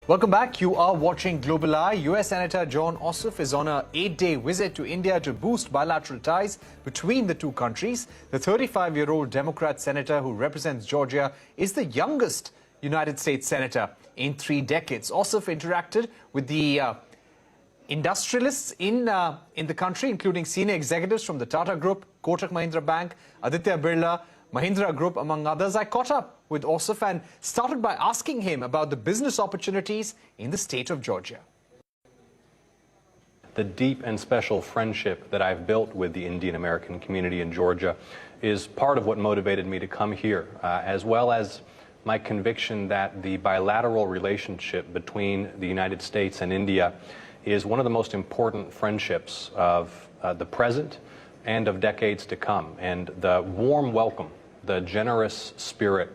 Welcome back. You are watching Global Eye. U.S. Senator Jon Ossoff is on an 8-day visit to India to boost bilateral ties between the two countries. The 35-year-old Democrat senator who represents Georgia is the youngest United States senator in 3 decades. Ossoff interacted with the industrialists in the country, including senior executives from the Tata Group, Kotak Mahindra Bank, Aditya Birla, Mahindra Group, among others. I caught up with Ossoff and started by asking him about the business opportunities in the state of Georgia. The deep and special friendship that I've built with the Indian American community in Georgia is part of what motivated me to come here, as well as my conviction that the bilateral relationship between the United States and India is one of the most important friendships of the present and of decades to come. And the warm welcome, the generous spirit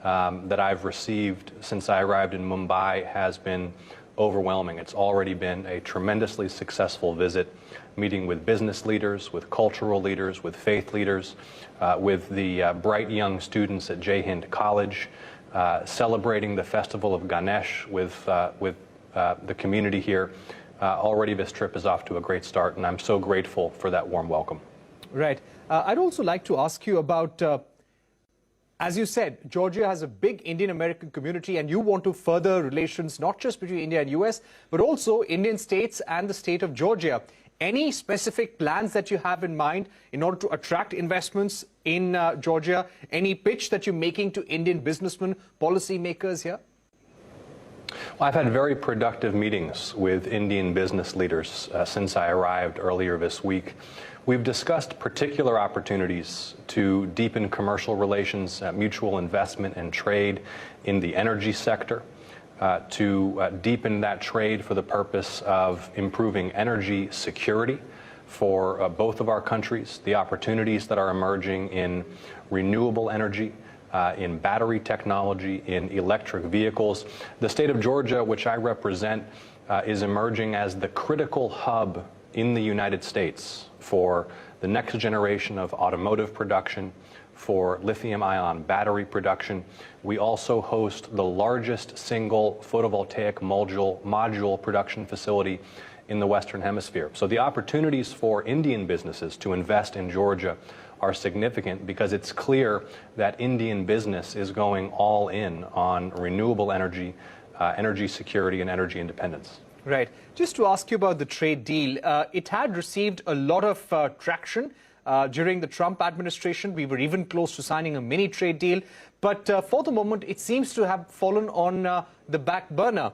that I've received since I arrived in Mumbai has been overwhelming. It's already been a tremendously successful visit, meeting with business leaders, with cultural leaders, with faith leaders, with the bright young students at Jai Hind College, celebrating the Festival of Ganesh with the community here. Already this trip is off to a great start, and I'm so grateful for that warm welcome. Right. I'd also like to ask you about, as you said, Georgia has a big Indian American community, and you want to further relations not just between India and US, but also Indian states and the state of Georgia. Any specific plans that you have in mind in order to attract investments in Georgia? Any pitch that you're making to Indian businessmen, policymakers here? Well, I've had very productive meetings with Indian business leaders since I arrived earlier this week. We've discussed particular opportunities to deepen commercial relations, mutual investment and trade in the energy sector, to deepen that trade for the purpose of improving energy security for both of our countries, the opportunities that are emerging in renewable energy, in battery technology, in electric vehicles. The state of Georgia, which I represent, is emerging as the critical hub in the United States for the next generation of automotive production, for lithium-ion battery production. We also host the largest single photovoltaic module production facility in the Western Hemisphere. So the opportunities for Indian businesses to invest in Georgia are significant because it's clear that Indian business is going all in on renewable energy, energy security, and energy independence. Right. Just to ask you about the trade deal, it had received a lot of traction during the Trump administration. We were even close to signing a mini trade deal. But for the moment, it seems to have fallen on the back burner.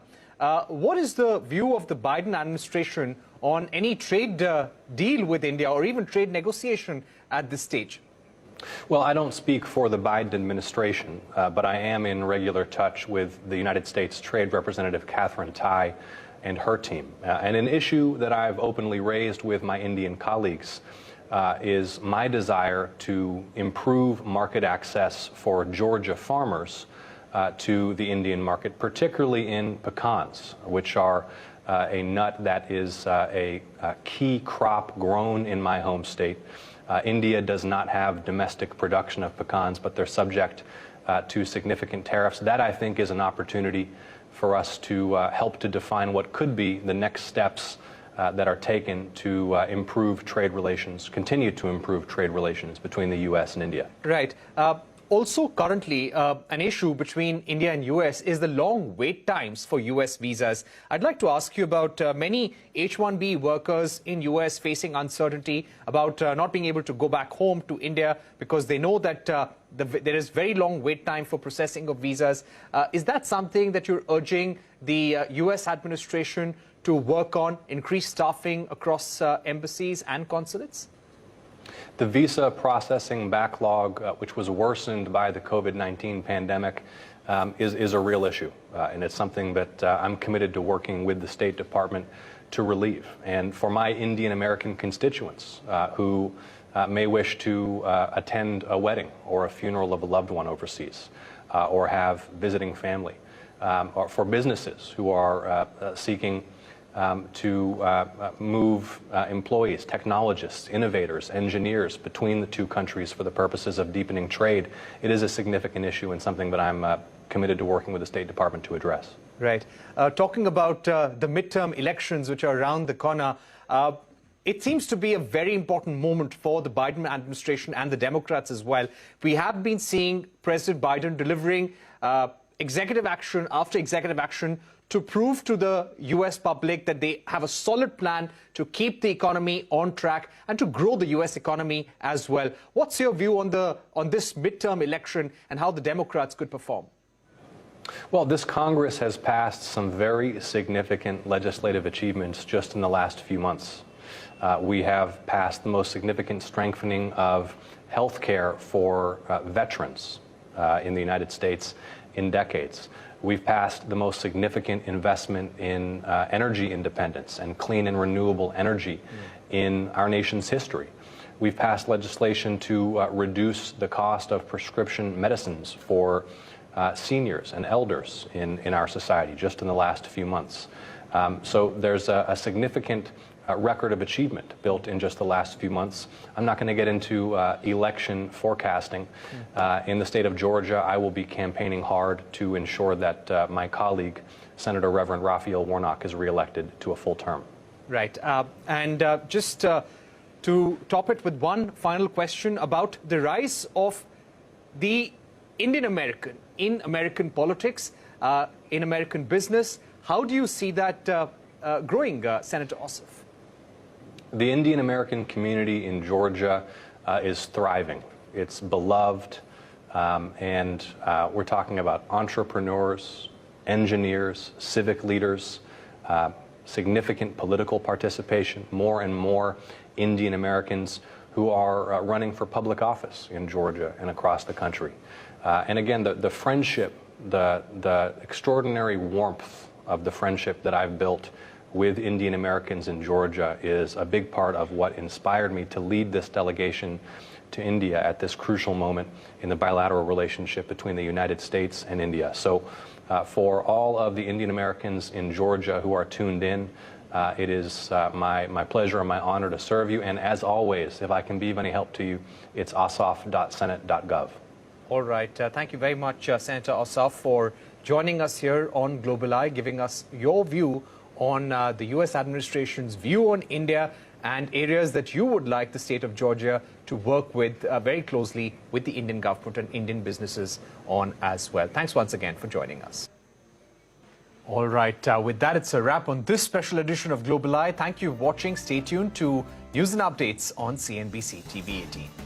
What is the view of the Biden administration on any trade deal with India or even trade negotiation at this stage? Well, I don't speak for the Biden administration, but I am in regular touch with the United States Trade Representative Catherine Tai and her team. And an issue that I've openly raised with my Indian colleagues is my desire to improve market access for Georgia farmers to the Indian market, particularly in pecans, which are a nut that is a key crop grown in my home state. India does not have domestic production of pecans, but they're subject to significant tariffs. That, I think, is an opportunity for us to help to define what could be the next steps that are taken to improve trade relations, continue to improve trade relations between the U.S. and India. Right. Also, currently, an issue between India and U.S. is the long wait times for U.S. visas. I'd like to ask you about many H-1B workers in U.S. facing uncertainty about not being able to go back home to India because they know that there is very long wait time for processing of visas. Is that something that you're urging the U.S. administration to work on, increase staffing across embassies and consulates? The visa processing backlog, which was worsened by the COVID-19 pandemic, is a real issue. And it's something that I'm committed to working with the State Department to relieve. And for my Indian American constituents who may wish to attend a wedding or a funeral of a loved one overseas or have visiting family, or for businesses who are seeking to move employees, technologists, innovators, engineers between the two countries for the purposes of deepening trade, it is a significant issue and something that I'm committed to working with the State Department to address. Right. Talking about the midterm elections, which are around the corner, it seems to be a very important moment for the Biden administration and the Democrats as well. We have been seeing President Biden delivering executive action after executive action to prove to the U.S. public that they have a solid plan to keep the economy on track and to grow the U.S. economy as well. What's your view on this midterm election and how the Democrats could perform? Well, this Congress has passed some very significant legislative achievements just in the last few months. We have passed the most significant strengthening of health care for veterans in the United States in decades. We've passed the most significant investment in energy independence and clean and renewable energy in our nation's history. We've passed legislation to reduce the cost of prescription medicines for seniors and elders in our society just in the last few months. So there's a significant record of achievement built in just the last few months. I'm not going to get into election forecasting. In the state of Georgia, I will be campaigning hard to ensure that my colleague, Senator Reverend Raphael Warnock, is reelected to a full term. Right. Just to top it with one final question about the rise of the Indian American in American politics, in American business. How do you see that growing, Senator Ossoff? The Indian American community in Georgia is thriving. It's beloved, and we're talking about entrepreneurs, engineers, civic leaders, significant political participation, more and more Indian Americans who are running for public office in Georgia and across the country. And again, the friendship, the extraordinary warmth of the friendship that I've built with Indian Americans in Georgia is a big part of what inspired me to lead this delegation to India at this crucial moment in the bilateral relationship between the United States and India. So for all of the Indian Americans in Georgia who are tuned in, it is my pleasure and my honor to serve you. And as always, if I can be of any help to you, it's ossoff.senate.gov. All right. Thank you very much, Senator Ossoff, for joining us here on Global Eye, giving us your view on the U.S. administration's view on India and areas that you would like the state of Georgia to work with very closely with the Indian government and Indian businesses on as well. Thanks once again for joining us. All right. With that, it's a wrap on this special edition of Global Eye. Thank you for watching. Stay tuned to news and updates on CNBC-TV18.